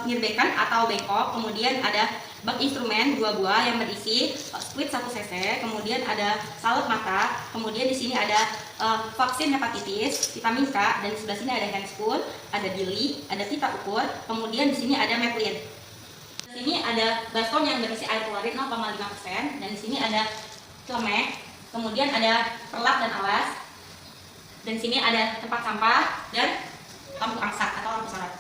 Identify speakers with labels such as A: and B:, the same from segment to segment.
A: nyirbekan atau bengkok, kemudian ada bak instrumen 2 buah yang berisi squid 1 cc, kemudian ada salep mata, kemudian di sini ada vaksin hepatitis, vitamin K, dan di sebelah sini ada handspoon, ada bili, ada pita ukur, kemudian di sini ada metlin. Di sini ada baskom yang berisi air klorid 0,5%, dan di sini ada celemek, kemudian ada perlak dan alas, dan di sini ada tempat sampah dan lampu angsa atau lampu sorot.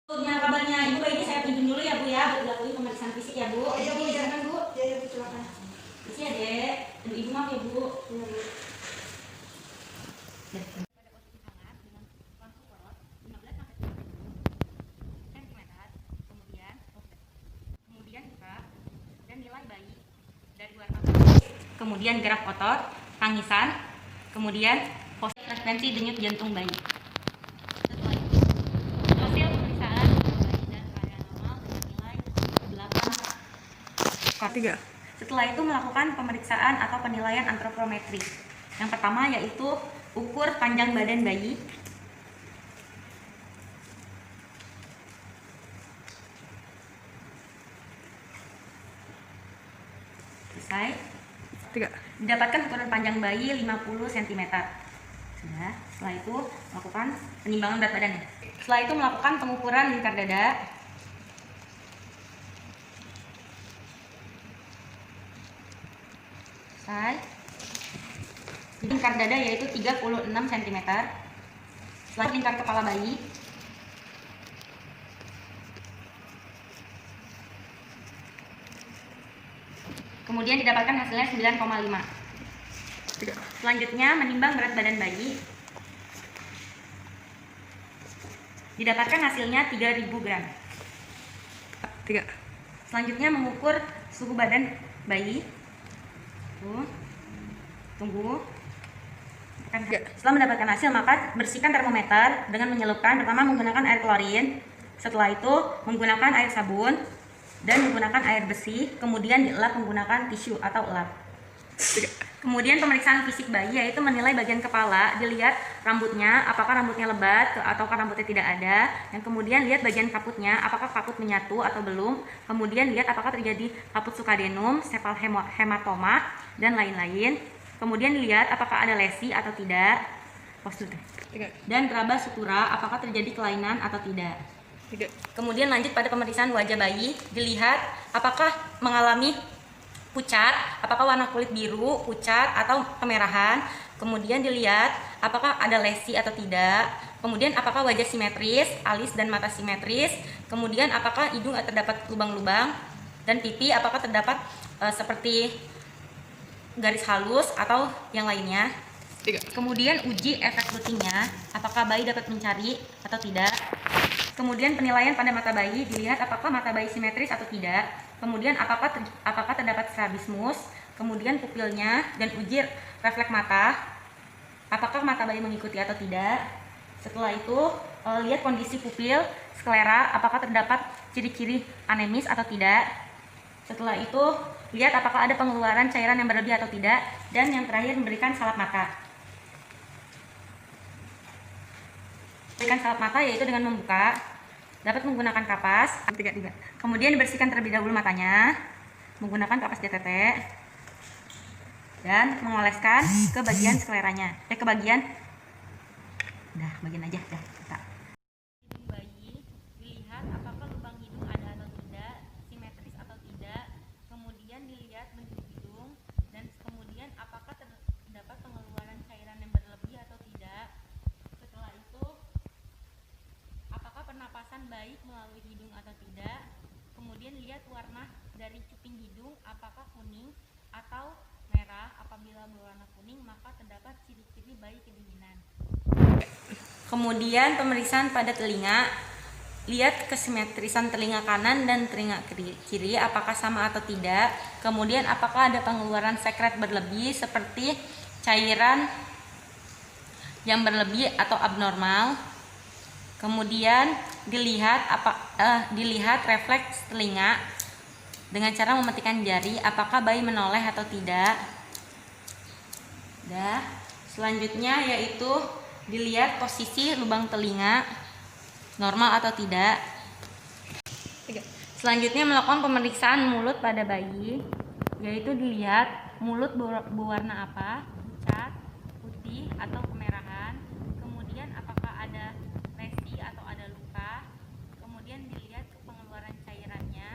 A: Untuk kabarnya Ibu, baiknya saya pinjam dulu ya Bu ya, buat dilakuin pemeriksaan fisik ya Bu.
B: Iya Bu, silakan Bu. Ya, silakan.
A: Isi ya Dek. Ibu maaf ya Bu.
B: Iya Bu.
A: Kemudian gerak otot, tangisan, kemudian posisi frekuensi denyut jantung bayi. Hasil pemeriksaan bayi dan keadaan normal dengan nilai 8. Setelah itu melakukan pemeriksaan atau penilaian antropometri. Yang pertama yaitu ukur panjang badan bayi. Selesai. Didapatkan ukuran panjang bayi 50 cm. Sudah. Setelah itu melakukan penimbangan berat badannya. Setelah itu melakukan pengukuran lingkar dada. Selesai. Lingkar dada yaitu 36 cm. Setelah lingkar kepala bayi. Kemudian didapatkan hasilnya 9,5. Selanjutnya menimbang berat badan bayi. Didapatkan hasilnya 3.000 gram. Selanjutnya mengukur suhu badan bayi. Tunggu. Setelah mendapatkan hasil, maka bersihkan termometer dengan menyelupkan pertama menggunakan air klorin. Setelah itu menggunakan air sabun dan menggunakan air bersih, kemudian dielap menggunakan tisu atau elap. Kemudian pemeriksaan fisik bayi yaitu menilai bagian kepala, dilihat rambutnya, apakah rambutnya lebat ataukah rambutnya tidak ada, dan kemudian lihat bagian kaputnya, apakah kaput menyatu atau belum, kemudian lihat apakah terjadi kaput sukadenum, sepal hematoma, dan lain-lain. Kemudian lihat apakah ada lesi atau tidak, dan raba sutura, apakah terjadi kelainan atau tidak. Kemudian lanjut pada pemeriksaan wajah bayi, dilihat apakah mengalami pucat, apakah warna kulit biru, pucat, atau kemerahan. Kemudian dilihat apakah ada lesi atau tidak. Kemudian apakah wajah simetris, alis dan mata simetris. Kemudian apakah hidung terdapat lubang-lubang, dan pipi apakah terdapat seperti garis halus atau yang lainnya. Kemudian uji efek rutinnya, apakah bayi dapat mencari atau tidak. Kemudian penilaian pada mata bayi, dilihat apakah mata bayi simetris atau tidak. Kemudian apakah terdapat strabismus. Kemudian pupilnya dan uji refleks mata, apakah mata bayi mengikuti atau tidak. Setelah itu lihat kondisi pupil, sklera, apakah terdapat ciri-ciri anemis atau tidak. Setelah itu lihat apakah ada pengeluaran cairan yang berlebih atau tidak. Dan yang terakhir memberikan salep mata. Memberikan salep mata yaitu dengan membuka, dapat menggunakan kapas, kemudian dibersihkan terlebih dahulu matanya menggunakan kapas DTT dan mengoleskan ke bagian skleranya, ke bagian aja dah. Bayi dilihat apakah lubang hidung ada atau tidak, simetris atau tidak, kemudian dilihat bentuk hidung, dan kemudian apakah terdapat pengeluaran cairan yang berlebih atau tidak. Setelah itu apakah pernapasan baik melalui hidung atau tidak. Kemudian lihat warna dari cuping hidung, apakah kuning atau merah. Apabila berwarna kuning maka terdapat ciri-ciri bayi kedinginan. Kemudian pemeriksaan pada telinga, lihat kesimetrisan telinga kanan dan telinga kiri apakah sama atau tidak. Kemudian apakah ada pengeluaran sekret berlebih seperti cairan yang berlebih atau abnormal. Kemudian dilihat refleks telinga dengan cara memetikan jari apakah bayi menoleh atau tidak. Selanjutnya yaitu dilihat posisi lubang telinga normal atau tidak. Selanjutnya melakukan pemeriksaan mulut pada bayi, yaitu dilihat mulut berwarna apa, pucat, putih atau kemerahan. Kemudian apakah ada lesi atau ada luka. Kemudian dilihat pengeluaran cairannya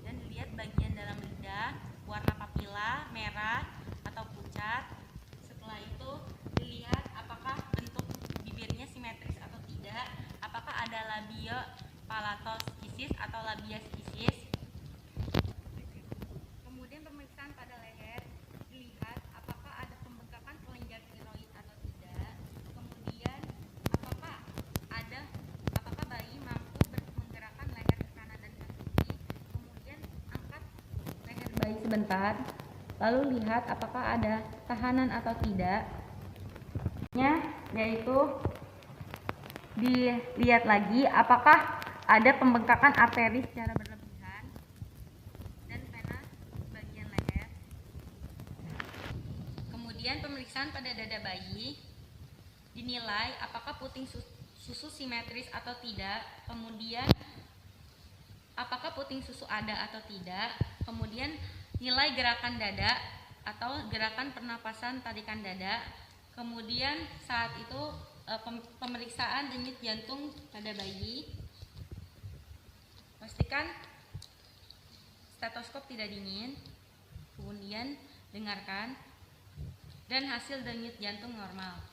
A: dan dilihat bagian dalam lidah, warna papila merah atau pucat. Setelah itu dilihat apakah bentuk bibirnya simetris atau tidak, apakah ada labio palatoskisis atau labia skisis. Kemudian pemeriksaan pada leher, dilihat apakah ada pembengkakan kelenjar tiroid atau tidak. Kemudian apakah bayi mampu menggerakkan leher ke kanan dan ke kiri. Kemudian angkat leher bayi sebentar, lalu lihat apakah ada tahanan atau tidak. Yaitu dilihat lagi apakah ada pembengkakan arteri secara berlebihan dan vena bagian leher. Kemudian pemeriksaan pada dada bayi, dinilai apakah puting susu simetris atau tidak. Kemudian apakah puting susu ada atau tidak. Kemudian nilai gerakan dada atau gerakan pernapasan tarikan dada. Kemudian saat itu pemeriksaan denyut jantung pada bayi, pastikan stetoskop tidak dingin. Kemudian dengarkan dan hasil denyut jantung normal.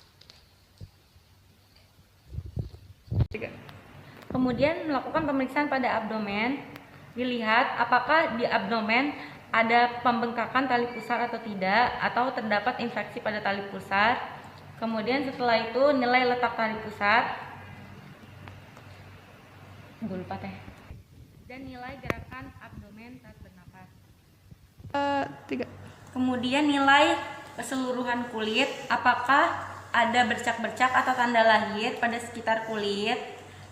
A: Kemudian melakukan pemeriksaan pada abdomen, dilihat apakah di abdomen ada pembengkakan tali pusar atau tidak, atau terdapat infeksi pada tali pusar. Kemudian setelah itu nilai letak tali pusar, dan nilai gerakan abdomen saat bernapas. Kemudian nilai keseluruhan kulit, apakah ada bercak-bercak atau tanda lahir pada sekitar kulit.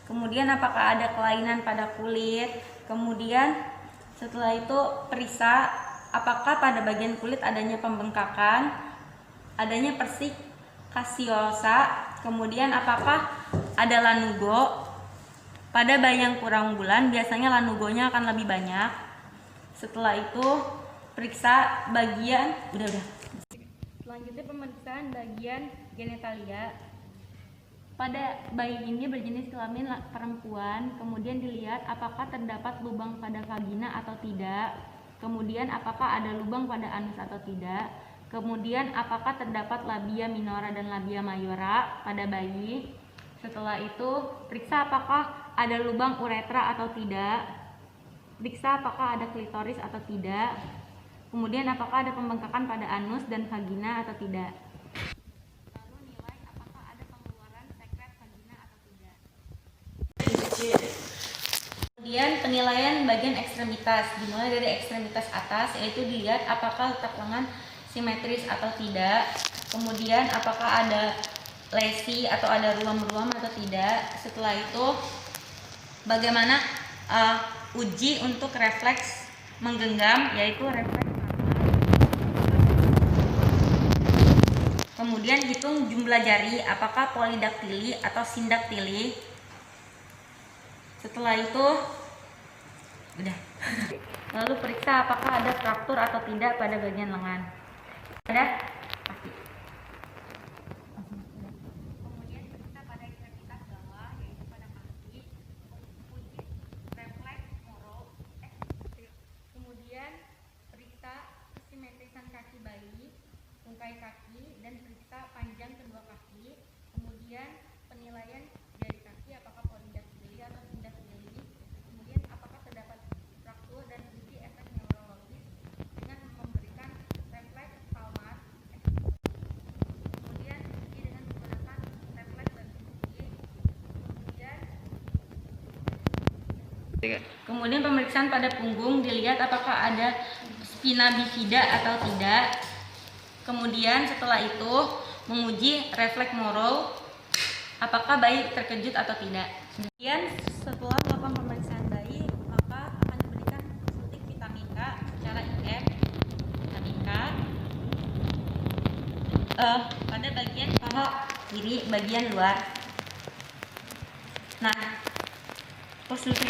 A: Kemudian apakah ada kelainan pada kulit. Kemudian setelah itu periksa apakah pada bagian kulit adanya pembengkakan, adanya persik kasiosa. Kemudian apakah ada lanugo. Pada bayi yang kurang bulan biasanya lanugonya akan lebih banyak. Setelah itu periksa bagian Selanjutnya pemeriksaan bagian genitalia. Pada bayi ini berjenis kelamin perempuan. Kemudian dilihat apakah terdapat lubang pada vagina atau tidak. Kemudian apakah ada lubang pada anus atau tidak. Kemudian apakah terdapat labia minora dan labia mayora pada bayi. Setelah itu periksa apakah ada lubang uretra atau tidak. Periksa apakah ada klitoris atau tidak. Kemudian apakah ada pembengkakan pada anus dan vagina atau tidak. Lalu nilai apakah ada pengeluaran sekret vagina atau tidak. Kemudian penilaian bagian ekstremitas, dimulai dari ekstremitas atas, yaitu dilihat apakah letak lengan simetris atau tidak. Kemudian apakah ada lesi atau ada ruam-ruam atau tidak. Setelah itu bagaimana uji untuk refleks menggenggam, yaitu refleks normal. Kemudian hitung jumlah jari, apakah polidaktili atau sindaktili. Setelah itu lalu periksa apakah ada fraktur atau tidak pada bagian lengan. Ada? Pasti. Kemudian periksa pada ekstremitas bawah, yaitu pada kaki, uji refleks moro. Kemudian periksa kesimetrisan kaki bayi, tungkai kaki, dan periksa panjang kedua kaki. Kemudian penilaian jari kaki apakah polidaktili atau sindaktili. Kemudian apakah terdapat fraktur dan uji efek neurologis dengan memberikan refleks palmar,
C: 3.
A: Kemudian pemeriksaan pada punggung, dilihat apakah ada spina bifida atau tidak. Kemudian setelah itu menguji refleks moral, apakah bayi terkejut atau tidak. Kemudian setelah melakukan pemeriksaan bayi, maka akan diberikan suntik vitamin K secara IM, vitamin K pada bagian paha kiri bagian luar. Nah, posisi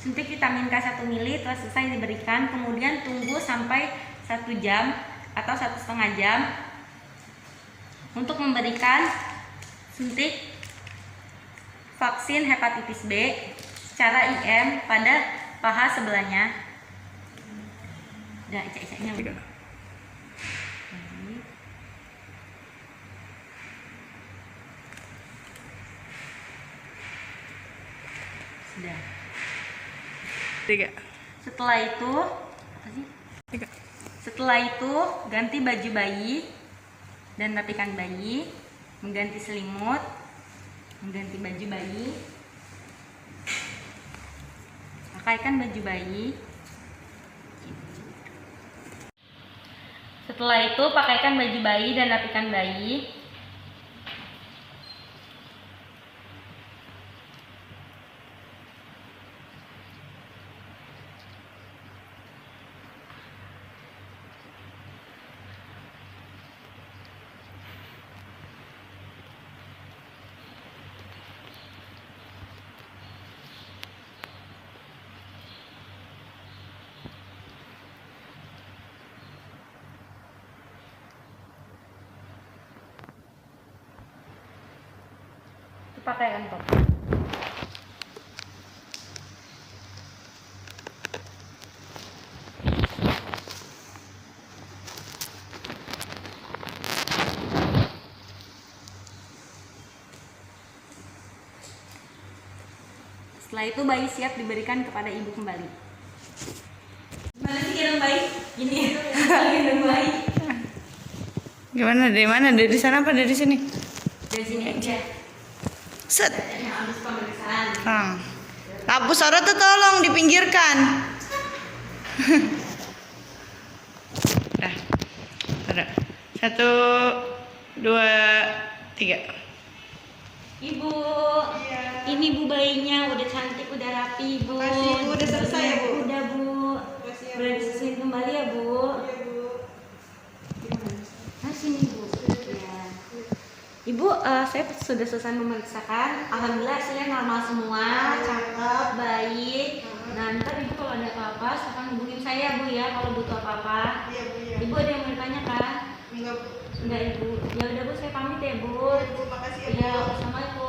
A: suntik vitamin K 1 mili telah selesai diberikan, kemudian tunggu sampai 1 jam atau 1,5 jam untuk memberikan suntik vaksin hepatitis B secara IM pada paha sebelahnya. Udah, icek-iceknya udah. Sudah.
C: 3.
A: Setelah itu, apa sih?
C: 3.
A: Setelah itu ganti baju bayi dan rapikan bayi, mengganti selimut, mengganti baju bayi, pakaikan baju bayi. Setelah itu pakaikan baju bayi dan rapikan bayi. Pakaikan top. Setelah itu bayi siap diberikan kepada ibu kembali. Gimana sih gendong bayi? Gini, gendong bayi.
C: Gimana? Dari mana? Dari sana apa dari sini?
A: Dari sini aja.
C: Set.
A: Habis pemeriksaan.
C: Lampu sorot tuh tolong dipinggirkan. Dah. Ada. 1, 2, 3.
A: Ibu, ini bu bayinya udah cantik, udah rapi bu.
B: Makasih, Bu. Udah selesai ya, Bu?
A: Udah bu.
B: Makasih ya,
A: Udah
B: Bu.
A: disusuin kembali ya bu.
B: Iya, Bu.
A: Nah sini bu. Ya. Ibu, saya sudah selesai memeriksakan. Alhamdulillah hasilnya normal semua, cakep, baik. Nah ntar ibu kalau ada apa-apa, silakan hubungin saya bu ya kalau butuh apa-apa.
B: Iya, Bu, ya.
A: Ibu ada yang mau ditanyakan?
B: Enggak, Bu.
A: Enggak ibu. Ya udah bu, saya pamit ya bu.
B: Iya, Bu. Makasih ya, Bu.
A: Ya, assalamualaikum.